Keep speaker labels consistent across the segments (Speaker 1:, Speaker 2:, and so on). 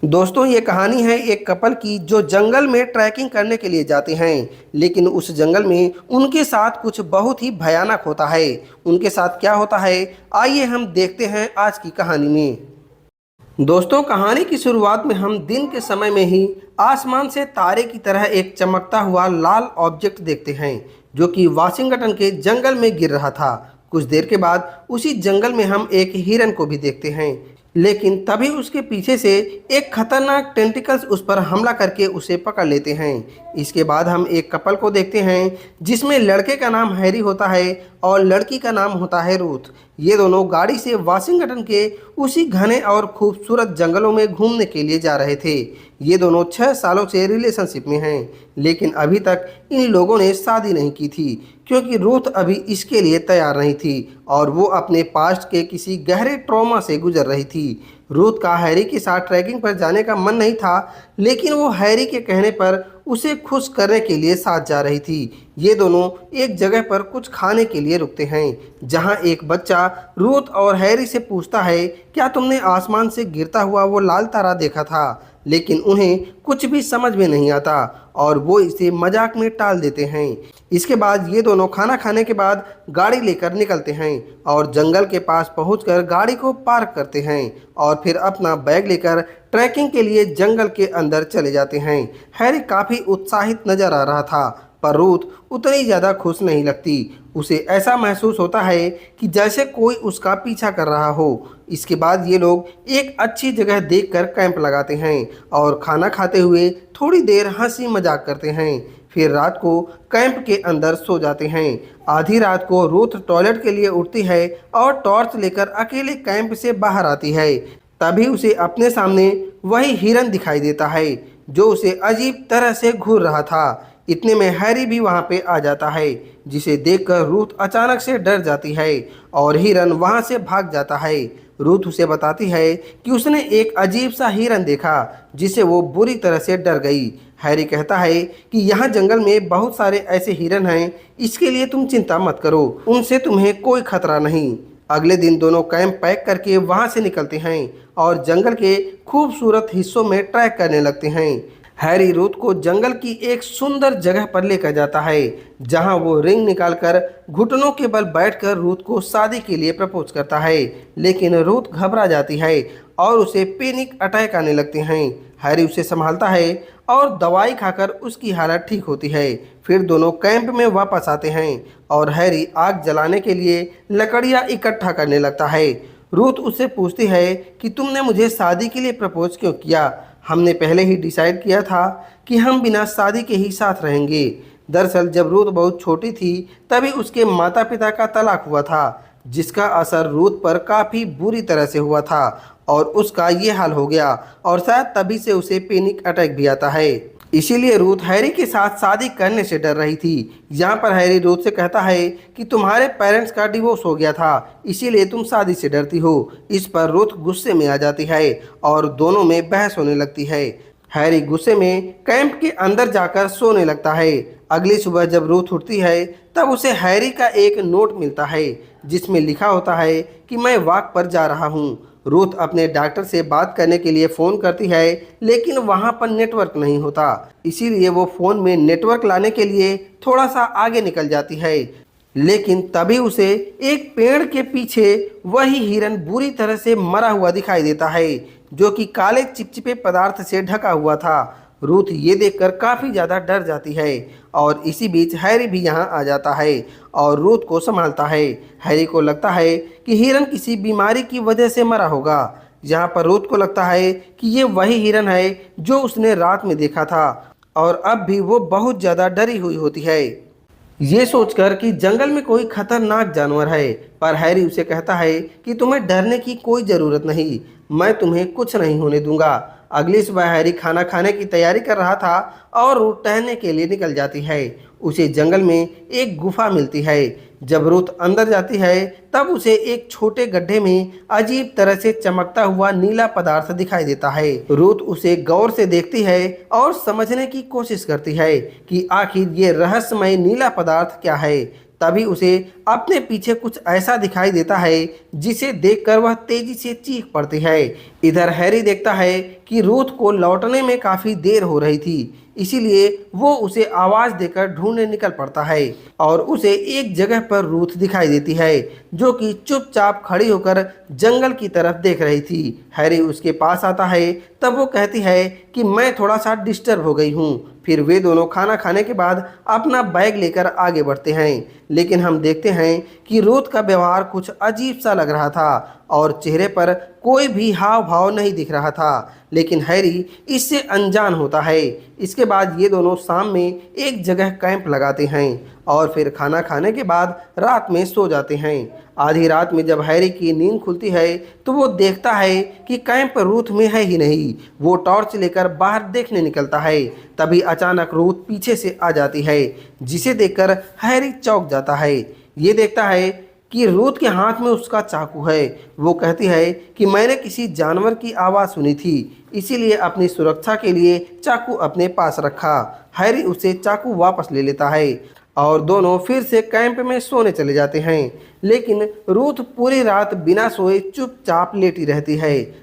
Speaker 1: दोस्तों, ये कहानी है एक कपल की जो जंगल में ट्रैकिंग करने के लिए जाते हैं। लेकिन उस जंगल में उनके साथ कुछ बहुत ही भयानक होता है। उनके साथ क्या होता है, आइए हम देखते हैं आज की कहानी में। दोस्तों, कहानी की शुरुआत में हम दिन के समय में ही आसमान से तारे की तरह एक चमकता हुआ लाल ऑब्जेक्ट देखते हैं, जो कि वाशिंगटन के जंगल में गिर रहा था। कुछ देर के बाद उसी जंगल में हम एक हिरन को भी देखते हैं, लेकिन तभी उसके पीछे से एक खतरनाक टेंटिकल्स उस पर हमला करके उसे पकड़ लेते हैं। इसके बाद हम एक कपल को देखते हैं, जिसमें लड़के का नाम हैरी होता है और लड़की का नाम होता है रूथ। ये दोनों गाड़ी से वाशिंगटन के उसी घने और खूबसूरत जंगलों में घूमने के लिए जा रहे थे। ये दोनों 6 सालों से रिलेशनशिप में हैं, लेकिन अभी तक इन लोगों ने शादी नहीं की थी, क्योंकि रूथ अभी इसके लिए तैयार नहीं थी और वो अपने पास्ट के किसी गहरे ट्रॉमा से गुजर रही थी। रूथ का हैरी के साथ ट्रैकिंग पर जाने का मन नहीं था, लेकिन वो हैरी के कहने पर उसे खुश करने के लिए साथ जा रही थी। ये दोनों एक जगह पर कुछ खाने के लिए रुकते हैं, जहां एक बच्चा रूथ और हैरी से पूछता है, क्या तुमने आसमान से गिरता हुआ वो लाल तारा देखा था? लेकिन उन्हें कुछ भी समझ में नहीं आता और वो इसे मजाक में टाल देते हैं। इसके बाद ये दोनों खाना खाने के बाद गाड़ी लेकर निकलते हैं और जंगल के पास पहुंचकर गाड़ी को पार्क करते हैं और फिर अपना बैग लेकर ट्रैकिंग के लिए जंगल के अंदर चले जाते हैं। हैरी काफ़ी उत्साहित नजर आ रहा था, पर रूथ उतनी ज़्यादा खुश नहीं लगती। उसे ऐसा महसूस होता है कि जैसे कोई उसका पीछा कर रहा हो। इसके बाद ये लोग एक अच्छी जगह देखकर कैंप लगाते हैं और खाना खाते हुए थोड़ी देर हंसी मजाक करते हैं। फिर रात को कैंप के अंदर सो जाते हैं। आधी रात को रूथ टॉयलेट के लिए उठती है और टॉर्च लेकर अकेले कैंप से बाहर आती है। तभी उसे अपने सामने वही हिरन दिखाई देता है, जो उसे अजीब तरह से घूर रहा था। इतने में हैरी भी वहां पे आ जाता है, जिसे देखकर रूथ अचानक से डर जाती है और हिरन वहां से भाग जाता है। रूथ उसे बताती है कि उसने एक अजीब सा हिरन देखा, जिसे वो बुरी तरह से डर गई। हैरी कहता है कि यहाँ जंगल में बहुत सारे ऐसे हिरन हैं, इसके लिए तुम चिंता मत करो, उनसे तुम्हें कोई खतरा नहीं। अगले दिन दोनों कैंप पैक करके वहां से निकलते हैं और जंगल के खूबसूरत हिस्सों में ट्रैक करने लगते हैं। हैरी रूथ को जंगल की एक सुंदर जगह पर लेकर जाता है, जहां वो रिंग निकालकर घुटनों के बल बैठकर रूथ को शादी के लिए प्रपोज करता है। लेकिन रूथ घबरा जाती है और उसे पैनिक अटैक आने लगते हैं। हैरी उसे संभालता है और दवाई खाकर उसकी हालत ठीक होती है। फिर दोनों कैंप में वापस आते हैं और हैरी आग जलाने के लिए लकड़ियां इकट्ठा करने लगता है। रूथ उससे पूछती है कि तुमने मुझे शादी के लिए प्रपोज क्यों किया? हमने पहले ही डिसाइड किया था कि हम बिना शादी के ही साथ रहेंगे। दरअसल जब रूथ बहुत छोटी थी, तभी उसके माता पिता का तलाक हुआ था, जिसका असर रूथ पर काफ़ी बुरी तरह से हुआ था और उसका ये हाल हो गया और शायद तभी से उसे पैनिक अटैक भी आता है। इसीलिए रूथ हैरी के साथ शादी करने से डर रही थी। यहाँ पर हैरी रूथ से कहता है कि तुम्हारे पेरेंट्स का डिवोर्स हो गया था, इसीलिए तुम शादी से डरती हो। इस पर रूथ गुस्से में आ जाती है और दोनों में बहस होने लगती है। हैरी गुस्से में कैंप के अंदर जाकर सोने लगता है। अगली सुबह जब रूथ उठती है, तब उसे हैरी का एक नोट मिलता है, जिसमें लिखा होता है कि मैं वॉक पर जा रहा हूँ। रूथ अपने डॉक्टर से बात करने के लिए फ़ोन करती है, लेकिन वहाँ पर नेटवर्क नहीं होता। इसीलिए वो फ़ोन में नेटवर्क लाने के लिए थोड़ा सा आगे निकल जाती है। लेकिन तभी उसे एक पेड़ के पीछे वही हिरन बुरी तरह से मरा हुआ दिखाई देता है, जो कि काले चिपचिपे पदार्थ से ढका हुआ था। रूथ ये देखकर काफ़ी ज़्यादा डर जाती है और इसी बीच हैरी भी यहाँ आ जाता है और रूथ को संभालता है। हैरी को लगता है कि हिरन किसी बीमारी की वजह से मरा होगा। यहाँ पर रूथ को लगता है कि ये वही हिरन है जो उसने रात में देखा था और अब भी वो बहुत ज़्यादा डरी हुई होती है, ये सोचकर कि जंगल में कोई खतरनाक जानवर है। पर हैरी उसे कहता है कि तुम्हें डरने की कोई ज़रूरत नहीं, मैं तुम्हें कुछ नहीं होने दूंगा। अगली सुबह हैरी खाना खाने की तैयारी कर रहा था और रूथ टहलने के लिए निकल जाती है। उसे जंगल में एक गुफा मिलती है। जब रूथ अंदर जाती है, तब उसे एक छोटे गड्ढे में अजीब तरह से चमकता हुआ नीला पदार्थ दिखाई देता है। रूथ उसे गौर से देखती है और समझने की कोशिश करती है कि आखिर ये रहस्यमय नीला पदार्थ क्या है। तभी उसे अपने पीछे कुछ ऐसा दिखाई देता है जिसे देखकर वह तेजी से चीख पड़ती है। इधर हैरी देखता है कि रूथ को लौटने में काफ़ी देर हो रही थी, इसीलिए वो उसे आवाज़ देकर ढूंढने निकल पड़ता है और उसे एक जगह पर रूथ दिखाई देती है जो कि चुपचाप खड़ी होकर जंगल की तरफ देख रही थी। हैरी उसके पास आता है, तब वो कहती है कि मैं थोड़ा सा डिस्टर्ब हो गई हूँ। फिर वे दोनों खाना खाने के बाद अपना बैग लेकर आगे बढ़ते हैं, लेकिन हम देखते हैं कि रूथ का व्यवहार कुछ अजीब सा लग रहा था और चेहरे पर कोई भी हाव भाव नहीं दिख रहा था, लेकिन हैरी इससे अनजान होता है। इसके बाद ये दोनों शाम में एक जगह कैंप लगाते हैं और फिर खाना खाने के बाद रात में सो जाते हैं। आधी रात में जब हैरी की नींद खुलती है तो वो देखता है कि कैंप रूथ में है ही नहीं। वो टॉर्च लेकर बाहर देखने निकलता है, तभी अचानक रूथ पीछे से आ जाती है, जिसे देखकर हैरी चौंक जाता है। ये देखता है कि रूथ के हाथ में उसका चाकू है। वो कहती है कि मैंने किसी जानवर की आवाज़ सुनी थी, इसीलिए अपनी सुरक्षा के लिए चाकू अपने पास रखा। हैरी उसे चाकू वापस ले लेता है और दोनों फिर से कैंप में सोने चले जाते हैं, लेकिन रूथ पूरी रात बिना सोए चुपचाप लेटी रहती है।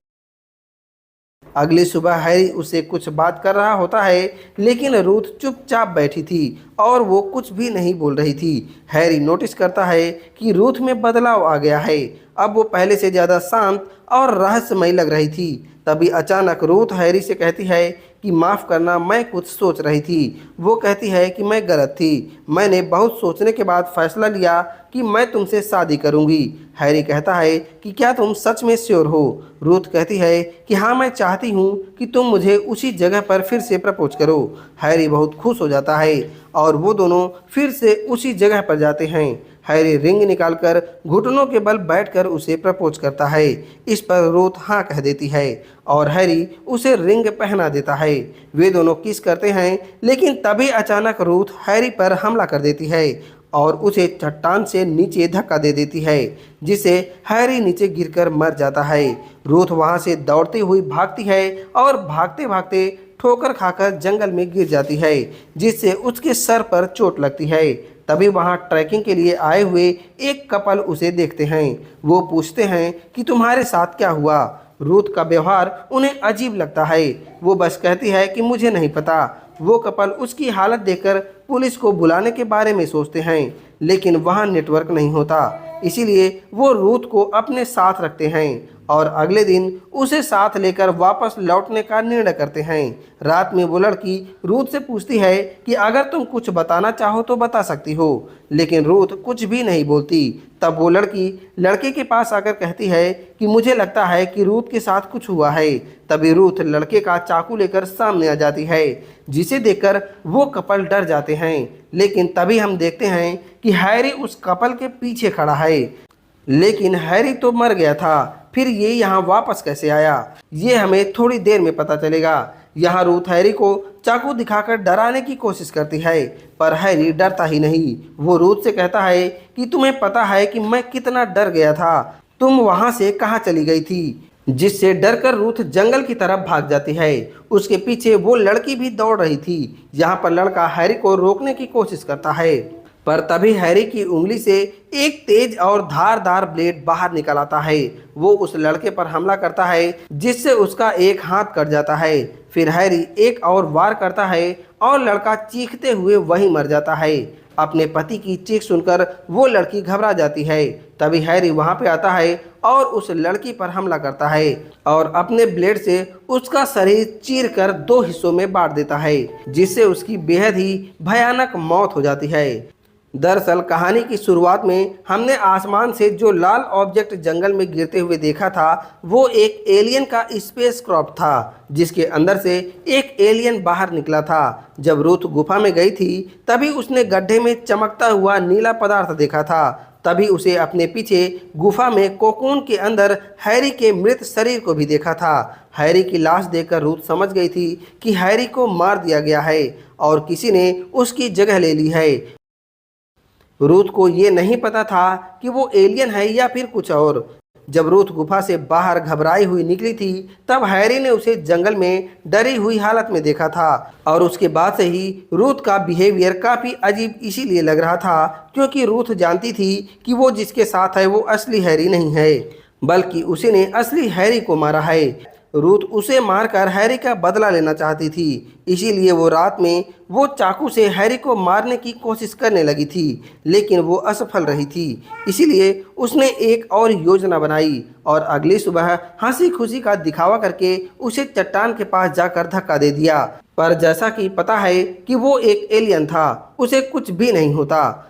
Speaker 1: अगली सुबह हैरी उससे कुछ बात कर रहा होता है, लेकिन रूथ चुपचाप बैठी थी और वो कुछ भी नहीं बोल रही थी। हैरी नोटिस करता है कि रूथ में बदलाव आ गया है। अब वो पहले से ज़्यादा शांत और रहस्यमयी लग रही थी। तभी अचानक रूथ हैरी से कहती है कि माफ़ करना, मैं कुछ सोच रही थी। वो कहती है कि मैं गलत थी, मैंने बहुत सोचने के बाद फैसला लिया कि मैं तुमसे शादी करूंगी। हैरी कहता है कि क्या तुम सच में श्योर हो? रूथ कहती है कि हाँ, मैं चाहती हूँ कि तुम मुझे उसी जगह पर फिर से प्रपोज करो। हैरी बहुत खुश हो जाता है और वो दोनों फिर से उसी जगह पर जाते हैं। हैरी रिंग निकालकर घुटनों के बल बैठकर उसे प्रपोज करता है। इस पर रूथ हाँ कह देती है और हैरी उसे रिंग पहना देता है। वे दोनों किस करते हैं, लेकिन तभी अचानक रूथ हैरी पर हमला कर देती है और उसे चट्टान से नीचे धक्का दे देती है, जिससे हैरी नीचे गिरकर मर जाता है। रूथ वहां से दौड़ती हुई भागती है और भागते भागते ठोकर खाकर जंगल में गिर जाती है, जिससे उसके सर पर चोट लगती है। तभी वहां ट्रैकिंग के लिए आए हुए एक कपल उसे देखते हैं। वो पूछते हैं कि तुम्हारे साथ क्या हुआ? रूथ का व्यवहार उन्हें अजीब लगता है। वो बस कहती है कि मुझे नहीं पता। वो कपल उसकी हालत देखकर पुलिस को बुलाने के बारे में सोचते हैं, लेकिन वहाँ नेटवर्क नहीं होता, इसीलिए वो रूथ को अपने साथ रखते हैं और अगले दिन उसे साथ लेकर वापस लौटने का निर्णय करते हैं। रात में वो लड़की रूथ से पूछती है कि अगर तुम कुछ बताना चाहो तो बता सकती हो, लेकिन रूथ कुछ भी नहीं बोलती। तब वो लड़की लड़के के पास आकर कहती है कि मुझे लगता है कि रूथ के साथ कुछ हुआ है। तभी रूथ लड़के का चाकू लेकर सामने आ जाती है, जिसे देखकर वो कपल डर जाते हैं। लेकिन तभी हम देखते हैं कि हैरी उस कपल के पीछे खड़ा है, लेकिन हैरी तो मर गया था, फिर ये यहाँ वापस कैसे आया, ये हमें थोड़ी देर में पता चलेगा। यहाँ रूथ हैरी को चाकू दिखाकर डराने की कोशिश करती है, पर हैरी डरता ही नहीं। वो रूथ से कहता है कि तुम्हें पता है कि मैं कितना डर गया था, तुम वहाँ से कहाँ चली गई थी? जिससे डरकर रूथ जंगल की तरफ भाग जाती है। उसके पीछे वो लड़की भी दौड़ रही थी। यहाँ पर लड़का हैरी को रोकने की कोशिश करता है, पर तभी हैरी की उंगली से एक तेज और धारदार ब्लेड बाहर निकल आता है। वो उस लड़के पर हमला करता है, जिससे उसका एक हाथ कट जाता है। फिर हैरी एक और वार करता है और लड़का चीखते हुए वहीं मर जाता है। अपने पति की चीख सुनकर वो लड़की घबरा जाती है। तभी हैरी वहां पे आता है और उस लड़की पर हमला करता है और अपने ब्लेड से उसका शरीर चीरकर 2 हिस्सों में बांट देता है, जिससे उसकी बेहद ही भयानक मौत हो जाती है। दरअसल कहानी की शुरुआत में हमने आसमान से जो लाल ऑब्जेक्ट जंगल में गिरते हुए देखा था, वो एक एलियन का स्पेस क्रॉफ्ट था, जिसके अंदर से एक एलियन बाहर निकला था। जब रूथ गुफा में गई थी, तभी उसने गड्ढे में चमकता हुआ नीला पदार्थ देखा था। तभी उसे अपने पीछे गुफा में कोकून के अंदर हैरी के मृत शरीर को भी देखा था। हैरी की लाश देखकर रूथ समझ गई थी कि हैरी को मार दिया गया है और किसी ने उसकी जगह ले ली है। रूथ को ये नहीं पता था कि वो एलियन है या फिर कुछ और। जब रूथ गुफा से बाहर घबराई हुई निकली थी तब हैरी ने उसे जंगल में डरी हुई हालत में देखा था और उसके बाद से ही रूथ का बिहेवियर काफ़ी अजीब इसीलिए लग रहा था क्योंकि रूथ जानती थी कि वो जिसके साथ है वो असली हैरी नहीं है बल्कि उसी ने असली हैरी को मारा है। रूथ उसे मारकर हैरी का बदला लेना चाहती थी, इसीलिए वो रात में वो चाकू से हैरी को मारने की कोशिश करने लगी थी, लेकिन वो असफल रही थी। इसीलिए उसने एक और योजना बनाई और अगली सुबह हंसी खुशी का दिखावा करके उसे चट्टान के पास जाकर धक्का दे दिया। पर जैसा कि पता है कि वो एक एलियन था, उसे कुछ भी नहीं होता।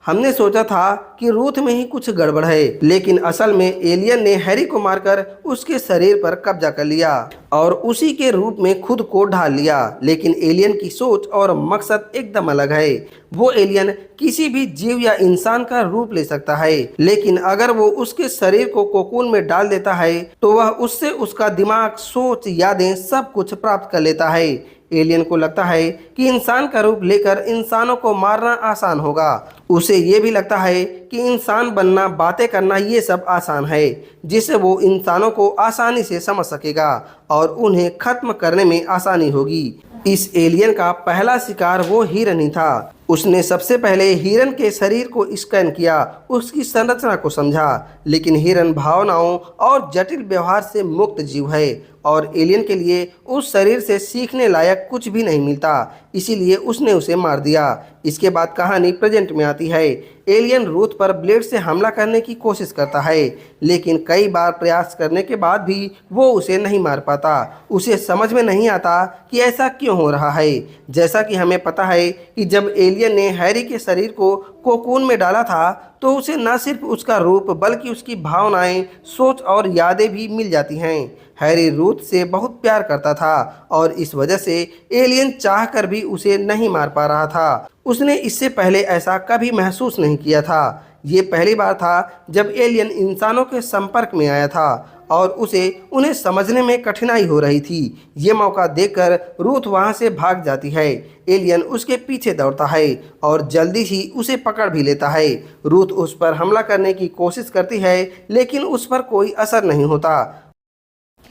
Speaker 1: हमने सोचा था कि रूथ में ही कुछ गड़बड़ है, लेकिन असल में एलियन ने हैरी को मारकर उसके शरीर पर कब्जा कर लिया और उसी के रूप में खुद को ढाल लिया। लेकिन एलियन की सोच और मकसद एकदम अलग है। वो एलियन किसी भी जीव या इंसान का रूप ले सकता है, लेकिन अगर वो उसके शरीर को कोकून में डाल देता है तो वह उससे उसका दिमाग, सोच, यादें सब कुछ प्राप्त कर लेता है। एलियन को लगता है कि इंसान का रूप लेकर इंसानों को मारना आसान होगा। उसे ये भी लगता है कि इंसान बनना, बातें करना ये सब आसान है, जिससे वो इंसानों को आसानी से समझ सकेगा और उन्हें खत्म करने में आसानी होगी। इस एलियन का पहला शिकार वो हिरन ही था। उसने सबसे पहले हिरन के शरीर को स्कैन किया, उसकी संरचना को समझा, लेकिन हिरन भावनाओं और जटिल व्यवहार से मुक्त जीव है और एलियन के लिए उस शरीर से सीखने लायक कुछ भी नहीं मिलता, इसीलिए उसने उसे मार दिया। इसके बाद कहानी प्रेजेंट में आती है। एलियन रूथ पर ब्लेड से हमला करने की कोशिश करता है, लेकिन कई बार प्रयास करने के बाद भी वो उसे नहीं मार पाता। उसे समझ में नहीं आता कि ऐसा क्यों हो रहा है। जैसा कि हमें पता है कि जब एलियन ने हैरी के शरीर को कोकून में डाला था तो उसे न सिर्फ उसका रूप बल्कि उसकी भावनाएं, सोच और यादें भी मिल जाती हैं। हैरी रूथ से बहुत प्यार करता था और इस वजह से एलियन चाहकर भी उसे नहीं मार पा रहा था। उसने इससे पहले ऐसा कभी महसूस नहीं किया था। ये पहली बार था जब एलियन इंसानों के संपर्क में आया था और उसे उन्हें समझने में कठिनाई हो रही थी। ये मौका देखकर रूथ वहाँ से भाग जाती है। एलियन उसके पीछे दौड़ता है और जल्दी ही उसे पकड़ भी लेता है। रूथ उस पर हमला करने की कोशिश करती है, लेकिन उस पर कोई असर नहीं होता।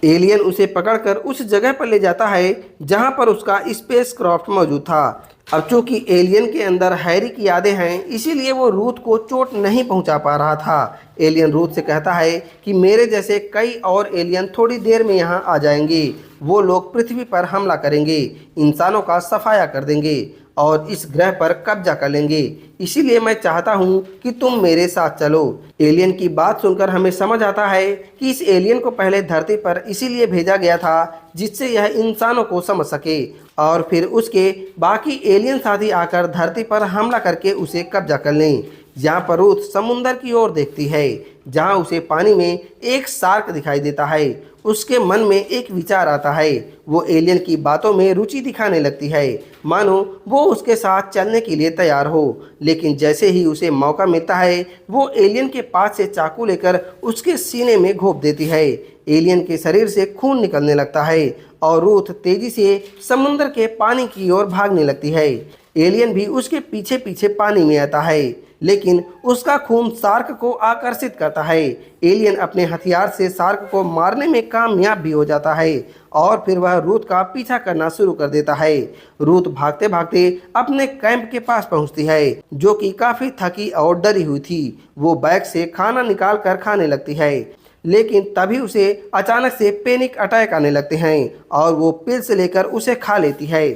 Speaker 1: एलियन उसे पकड़कर उस जगह पर ले जाता है जहां पर उसका स्पेसक्राफ्ट मौजूद था। अब चूंकि एलियन के अंदर हैरी की यादें हैं, इसीलिए वो रूथ को चोट नहीं पहुंचा पा रहा था। एलियन रूथ से कहता है कि मेरे जैसे कई और एलियन थोड़ी देर में यहाँ आ जाएंगे। वो लोग पृथ्वी पर हमला करेंगे, इंसानों का सफाया कर देंगे और इस ग्रह पर कब्जा कर लेंगे। इसीलिए मैं चाहता हूँ कि तुम मेरे साथ चलो। एलियन की बात सुनकर हमें समझ आता है कि इस एलियन को पहले धरती पर इसीलिए भेजा गया था जिससे यह इंसानों को समझ सके और फिर उसके बाकी एलियन साथी आकर धरती पर हमला करके उसे कब्जा कर लें। यहाँ पर रूथ समुंदर की ओर देखती है जहाँ उसे पानी में एक शार्क दिखाई देता है। उसके मन में एक विचार आता है। वो एलियन की बातों में रुचि दिखाने लगती है, मानो वो उसके साथ चलने के लिए तैयार हो। लेकिन जैसे ही उसे मौका मिलता है वो एलियन के पास से चाकू लेकर उसके सीने में घोंप देती है। एलियन के शरीर से खून निकलने लगता है और रूथ तेजी से समुद्र के पानी की ओर भागने लगती है। एलियन भी उसके पीछे पीछे पानी में आता है, लेकिन उसका खून शार्क को आकर्षित करता है। एलियन अपने हथियार से शार्क को मारने में कामयाब भी हो जाता है और फिर वह रूथ का पीछा करना शुरू कर देता है। रूथ भागते भागते अपने कैंप के पास पहुंचती है, जो कि काफ़ी थकी और डरी हुई थी। वो बैग से खाना निकाल कर खाने लगती है, लेकिन तभी उसे अचानक से पैनिक अटैक आने लगते हैं और वो पिल्स लेकर उसे खा लेती है।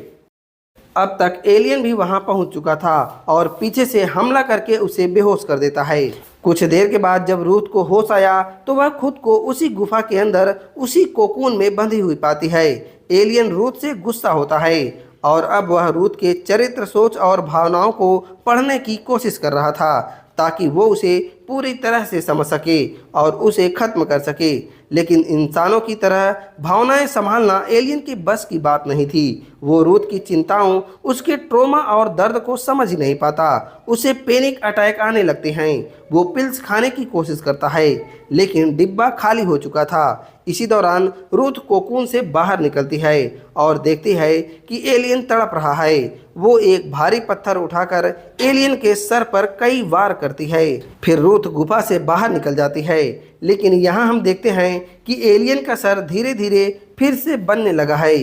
Speaker 1: अब तक एलियन भी वहां पहुंच चुका था और पीछे से हमला करके उसे बेहोश कर देता है। कुछ देर के बाद जब रूथ को होश आया तो वह खुद को उसी गुफा के अंदर उसी कोकून में बंधी हुई पाती है। एलियन रूथ से गुस्सा होता है और अब वह रूथ के चरित्र, सोच और भावनाओं को पढ़ने की कोशिश कर रहा था ताकि वो उसे पूरी तरह से समझ सके और उसे खत्म कर सके। लेकिन इंसानों की तरह भावनाएं संभालना एलियन के बस की बात नहीं थी। वो रूथ की चिंताओं, उसके ट्रॉमा और दर्द को समझ ही नहीं पाता। उसे पैनिक अटैक आने लगते हैं। वो पिल्स खाने की कोशिश करता है, लेकिन डिब्बा खाली हो चुका था। इसी दौरान रूथ कोकून से बाहर निकलती है और देखती है कि एलियन तड़प रहा है। वो एक भारी पत्थर उठाकर एलियन के सर पर कई वार करती है। फिर रूथ गुफा से बाहर निकल जाती है, लेकिन यहाँ हम देखते हैं कि एलियन का सर धीरे धीरे फिर से बनने लगा है,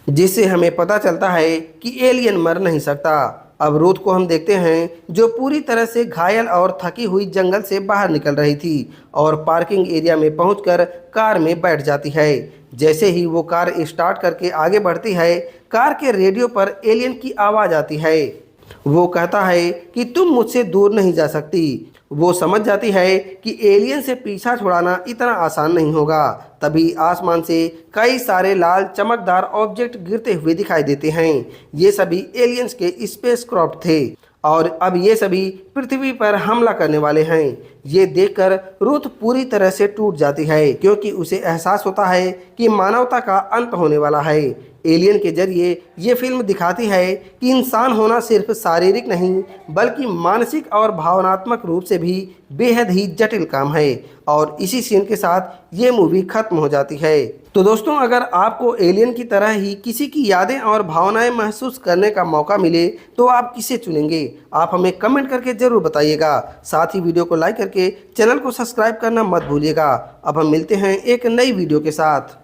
Speaker 1: जिससे हमें पता चलता है कि एलियन मर नहीं सकता। अब रूथ को हम देखते हैं, जो पूरी तरह से घायल और थकी हुई जंगल से बाहर निकल रही थी और पार्किंग एरिया में पहुंचकर कार में बैठ जाती है। जैसे ही वो कार स्टार्ट करके आगे बढ़ती है, कार के रेडियो पर एलियन की आवाज़ आती है। वो कहता है कि तुम मुझसे दूर नहीं जा सकती। वो समझ जाती है कि एलियन से पीछा छुड़ाना इतना आसान नहीं होगा। तभी आसमान से कई सारे लाल चमकदार ऑब्जेक्ट गिरते हुए दिखाई देते हैं। ये सभी एलियंस के स्पेसक्राफ्ट थे और अब ये सभी पृथ्वी पर हमला करने वाले हैं। ये देखकर रूथ पूरी तरह से टूट जाती है, क्योंकि उसे एहसास होता है कि मानवता का अंत होने वाला है। एलियन के जरिए ये फिल्म दिखाती है कि इंसान होना सिर्फ शारीरिक नहीं, बल्कि मानसिक और भावनात्मक रूप से भी बेहद ही जटिल काम है। और इसी सीन के साथ ये मूवी खत्म हो जाती है। तो दोस्तों, अगर आपको एलियन की तरह ही किसी की यादें और भावनाएं महसूस करने का मौका मिले तो आप किसे चुनेंगे? आप हमें कमेंट करके ज़रूर बताइएगा। साथ ही वीडियो को लाइक करके चैनल को सब्सक्राइब करना मत भूलिएगा। अब हम मिलते हैं एक नई वीडियो के साथ।